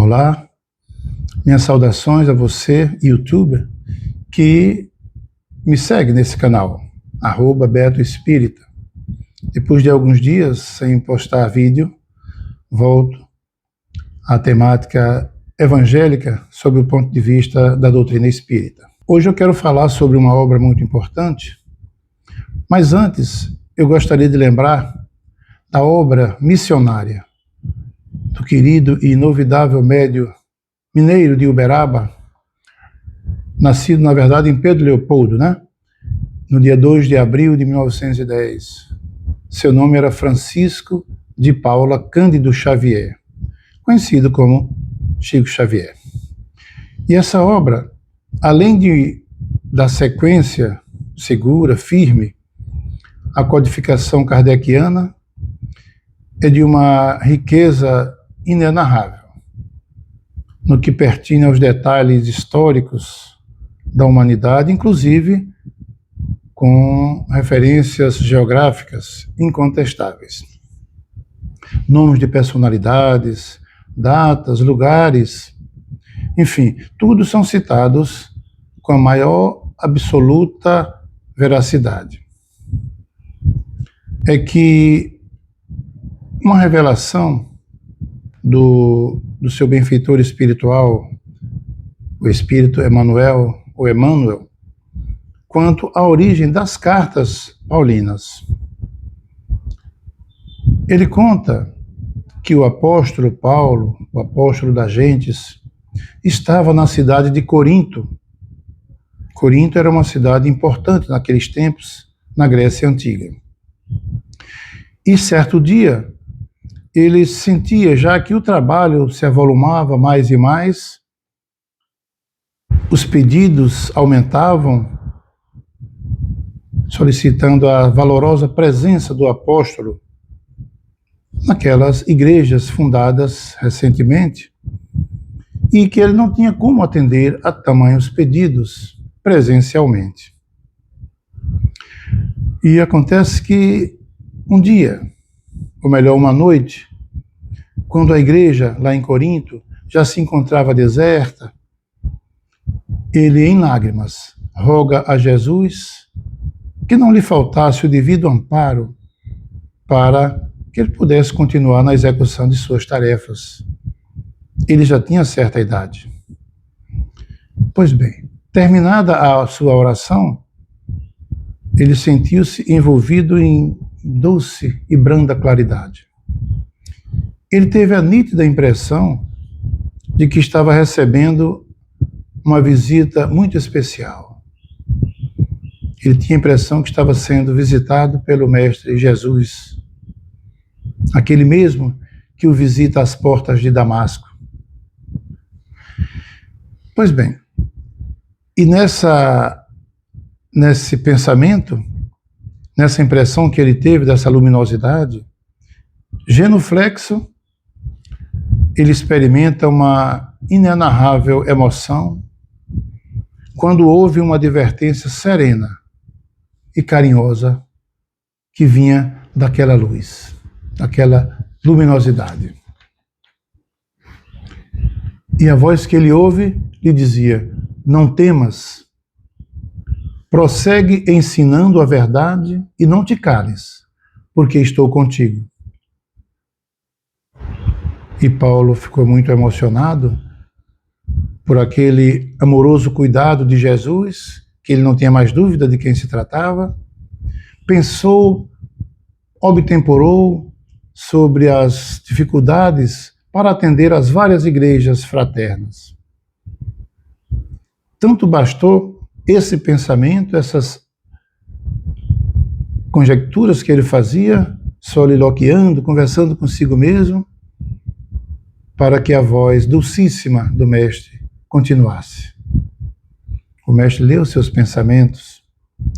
Olá, minhas saudações a você, youtuber, que me segue nesse canal, @BetoEspírita. Depois de alguns dias sem postar vídeo, volto à temática evangélica sob o ponto de vista da doutrina espírita. Hoje eu quero falar sobre uma obra muito importante, mas antes eu gostaria de lembrar da obra missionária do querido e inovidável médium mineiro de Uberaba, nascido, na verdade, em Pedro Leopoldo, no dia 2 de abril de 1910. Seu nome era Francisco de Paula Cândido Xavier, conhecido como Chico Xavier. E essa obra, além da sequência segura, firme, a codificação kardeciana, é de uma riqueza inenarrável no que pertine aos detalhes históricos da humanidade, inclusive com referências geográficas incontestáveis. Nomes de personalidades, datas, lugares, enfim, tudo são citados com a maior absoluta veracidade. É que uma revelação do seu benfeitor espiritual, o Espírito Emmanuel, ou Emmanuel, quanto à origem das cartas paulinas. Ele conta que o apóstolo Paulo, o apóstolo das gentes, estava na cidade de Corinto. Corinto era uma cidade importante naqueles tempos, na Grécia Antiga. E certo dia, ele sentia já que o trabalho se avolumava mais e mais, os pedidos aumentavam, solicitando a valorosa presença do apóstolo naquelas igrejas fundadas recentemente, e que ele não tinha como atender a tamanhos pedidos presencialmente. E acontece que um dia, ou melhor, uma noite, quando a igreja lá em Corinto já se encontrava deserta, ele, em lágrimas, roga a Jesus que não lhe faltasse o devido amparo para que ele pudesse continuar na execução de suas tarefas. Ele já tinha certa idade. Pois bem, terminada a sua oração, ele sentiu-se envolvido em doce e branda claridade. Ele teve a nítida impressão de que estava recebendo uma visita muito especial. Ele tinha a impressão que estava sendo visitado pelo Mestre Jesus, aquele mesmo que o visita às portas de Damasco. Pois bem, e nesse pensamento, nessa impressão que ele teve dessa luminosidade, genuflexo, ele experimenta uma inenarrável emoção quando houve uma advertência serena e carinhosa que vinha daquela luz, daquela luminosidade. E a voz que ele ouve lhe dizia: não temas, prossegue ensinando a verdade e não te cales, porque estou contigo. E Paulo ficou muito emocionado por aquele amoroso cuidado de Jesus, que ele não tinha mais dúvida de quem se tratava. Pensou, obtemporou sobre as dificuldades para atender às várias igrejas fraternas. Tanto bastou esse pensamento, essas conjecturas que ele fazia, soliloquiando, conversando consigo mesmo, para que a voz dulcíssima do Mestre continuasse. O Mestre leu seus pensamentos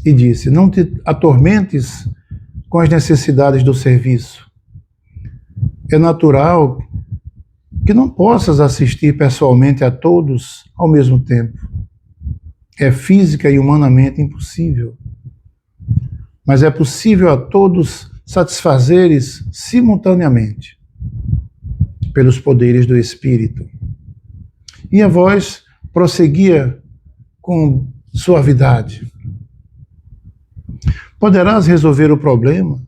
e disse: não te atormentes com as necessidades do serviço. É natural que não possas assistir pessoalmente a todos ao mesmo tempo. É física e humanamente impossível. Mas é possível a todos satisfazeres simultaneamente pelos poderes do Espírito. E a voz prosseguia com suavidade. Poderás resolver o problema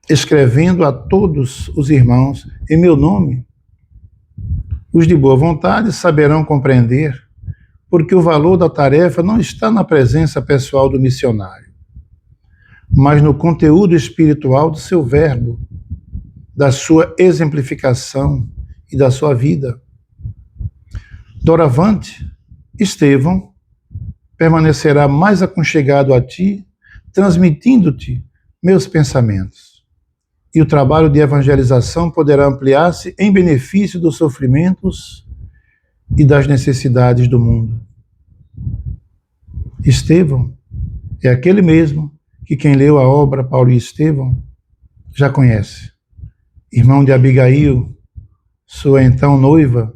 escrevendo a todos os irmãos em meu nome. Os de boa vontade saberão compreender, porque o valor da tarefa não está na presença pessoal do missionário, mas no conteúdo espiritual do seu verbo, da sua exemplificação e da sua vida. Doravante, Estevão permanecerá mais aconchegado a ti, transmitindo-te meus pensamentos. E o trabalho de evangelização poderá ampliar-se em benefício dos sofrimentos e das necessidades do mundo. Estevão é aquele mesmo que quem leu a obra Paulo e Estevão já conhece. Irmão de Abigail, sua então noiva,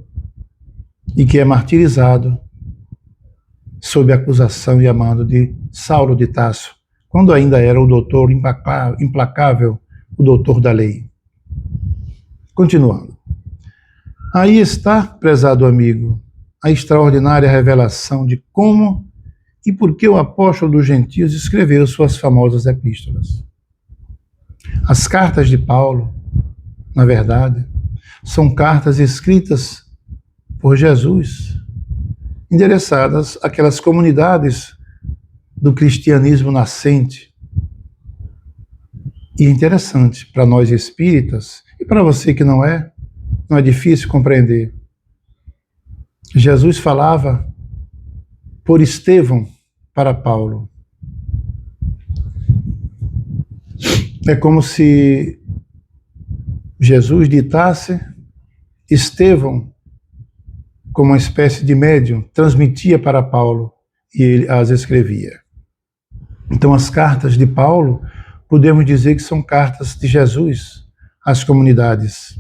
e que é martirizado sob acusação e amando de Saulo de Tarso, quando ainda era o doutor implacável, o doutor da lei. Continuando. Aí está, prezado amigo, a extraordinária revelação de como e por que o apóstolo dos gentios escreveu suas famosas epístolas. As cartas de Paulo, na verdade, são cartas escritas por Jesus, endereçadas àquelas comunidades do cristianismo nascente. E interessante para nós espíritas, e para você que não é difícil compreender. Jesus falava por Estevão para Paulo. É como se Jesus ditasse, Estevão, como uma espécie de médium, transmitia para Paulo e ele as escrevia. Então as cartas de Paulo, podemos dizer que são cartas de Jesus às comunidades,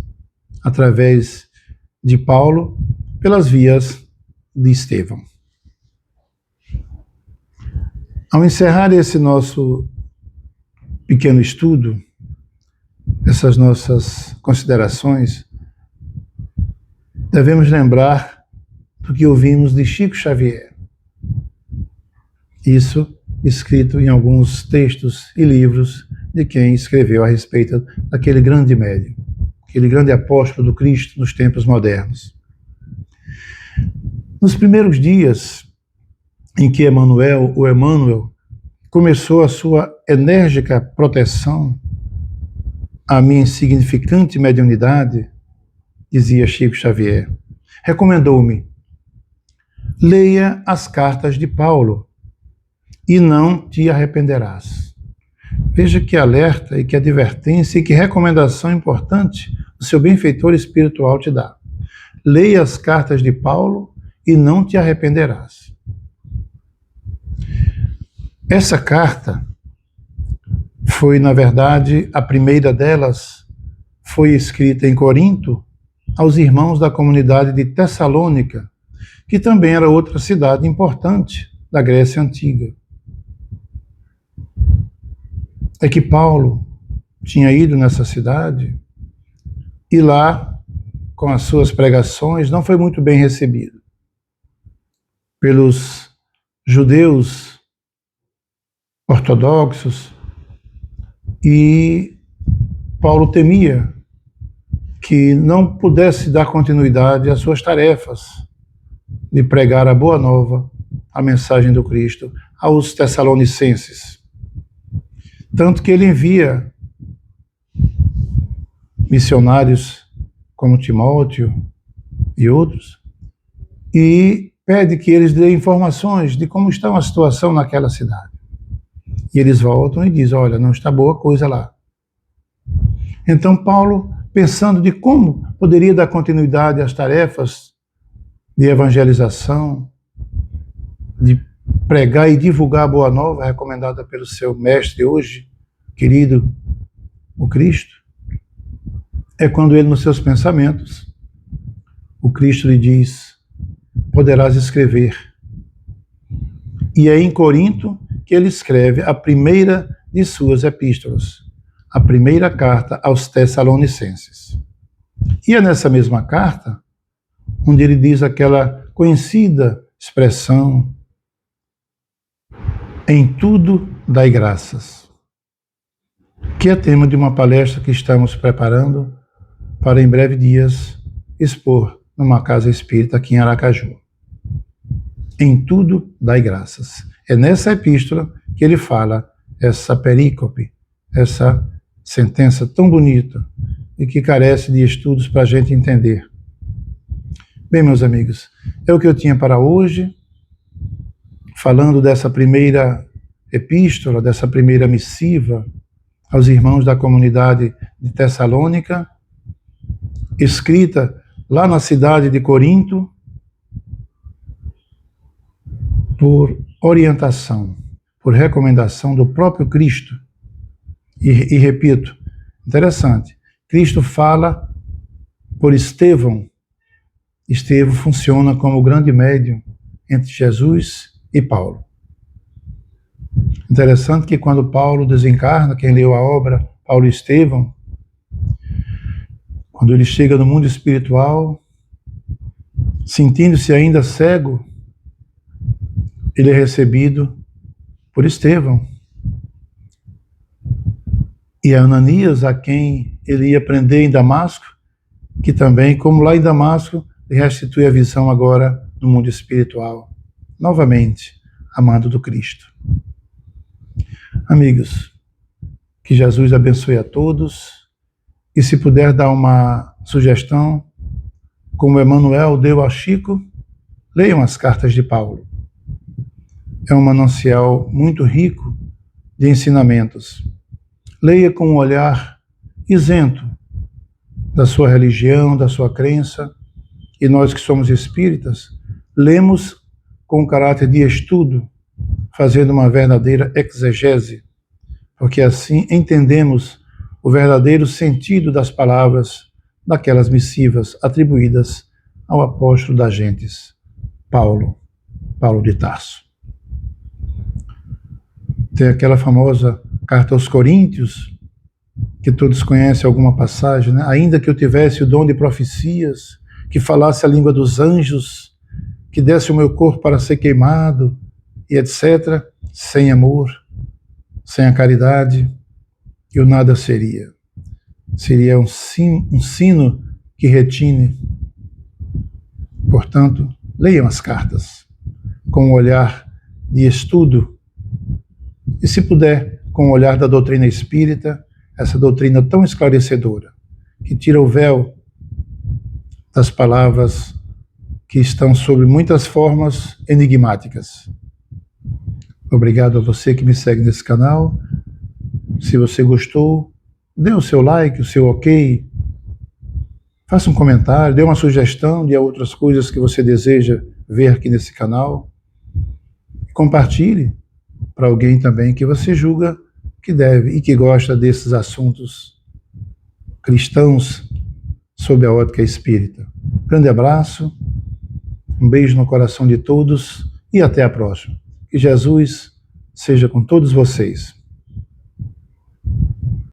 através de Paulo, pelas vias de Estevão. Ao encerrar esse nosso pequeno estudo, essas nossas considerações, devemos lembrar do que ouvimos de Chico Xavier. Isso escrito em alguns textos e livros de quem escreveu a respeito daquele grande médium, aquele grande apóstolo do Cristo nos tempos modernos. Nos primeiros dias em que Emmanuel, começou a sua enérgica proteção à minha insignificante mediunidade, dizia Chico Xavier, recomendou-me: leia as cartas de Paulo e não te arrependerás. Veja que alerta e que advertência e que recomendação importante o seu benfeitor espiritual te dá. Leia as cartas de Paulo e não te arrependerás. Essa carta foi, na verdade, a primeira delas foi escrita em Corinto aos irmãos da comunidade de Tessalônica, que também era outra cidade importante da Grécia Antiga. É que Paulo tinha ido nessa cidade e lá, com as suas pregações, não foi muito bem recebido pelos judeus ortodoxos, e Paulo temia que não pudesse dar continuidade às suas tarefas de pregar a boa nova, a mensagem do Cristo, aos tessalonicenses. Tanto que ele envia missionários como Timóteo e outros, e pede que eles dêem informações de como está a situação naquela cidade. E eles voltam e dizem, olha, não está boa coisa lá. Então Paulo, pensando de como poderia dar continuidade às tarefas de evangelização, de pregar e divulgar a boa nova recomendada pelo seu mestre hoje, querido, o Cristo, é quando ele, nos seus pensamentos, o Cristo lhe diz, poderás escrever. E é em Corinto que ele escreve a primeira de suas epístolas, a primeira carta aos Tessalonicenses. E é nessa mesma carta onde ele diz aquela conhecida expressão: em tudo dai graças, que é tema de uma palestra que estamos preparando para em breve dias expor numa casa espírita aqui em Aracaju. Em tudo dai graças. É nessa epístola que ele fala essa perícope, essa sentença tão bonita e que carece de estudos para a gente entender. Bem, meus amigos, é o que eu tinha para hoje, falando dessa primeira epístola, dessa primeira missiva aos irmãos da comunidade de Tessalônica, escrita lá na cidade de Corinto, por orientação, por recomendação do próprio Cristo. E repito, interessante, Cristo fala por Estevão. Estevão funciona como o grande médium entre Jesus e Paulo. Interessante que quando Paulo desencarna, quem leu a obra, Paulo e Estevão, quando ele chega no mundo espiritual, sentindo-se ainda cego, ele é recebido por Estevão. E Ananias, a quem ele ia prender em Damasco, que também, como lá em Damasco, lhe restitui a visão agora no mundo espiritual. Novamente, amado do Cristo. Amigos, que Jesus abençoe a todos. E se puder dar uma sugestão, como Emmanuel deu a Chico, leiam as cartas de Paulo. É um manancial muito rico de ensinamentos. Leia com um olhar isento da sua religião, da sua crença, e nós que somos espíritas, lemos com um caráter de estudo, fazendo uma verdadeira exegese, porque assim entendemos o verdadeiro sentido das palavras daquelas missivas atribuídas ao apóstolo das gentes, Paulo de Tarso. Tem aquela famosa carta aos Coríntios, que todos conhecem alguma passagem, né? Ainda que eu tivesse o dom de profecias, que falasse a língua dos anjos, que desse o meu corpo para ser queimado, e etc., sem amor, sem a caridade, eu nada seria. Seria um sino que retine. Portanto, leiam as cartas com um olhar de estudo, e se puder, com o olhar da doutrina espírita, essa doutrina tão esclarecedora, que tira o véu das palavras que estão sob muitas formas enigmáticas. Obrigado a você que me segue nesse canal. Se você gostou, dê o seu like, o seu ok, faça um comentário, dê uma sugestão de outras coisas que você deseja ver aqui nesse canal. Compartilhe para alguém também que você julga que deve e que gosta desses assuntos cristãos sob a ótica espírita. Grande abraço, um beijo no coração de todos e até a próxima. Que Jesus seja com todos vocês.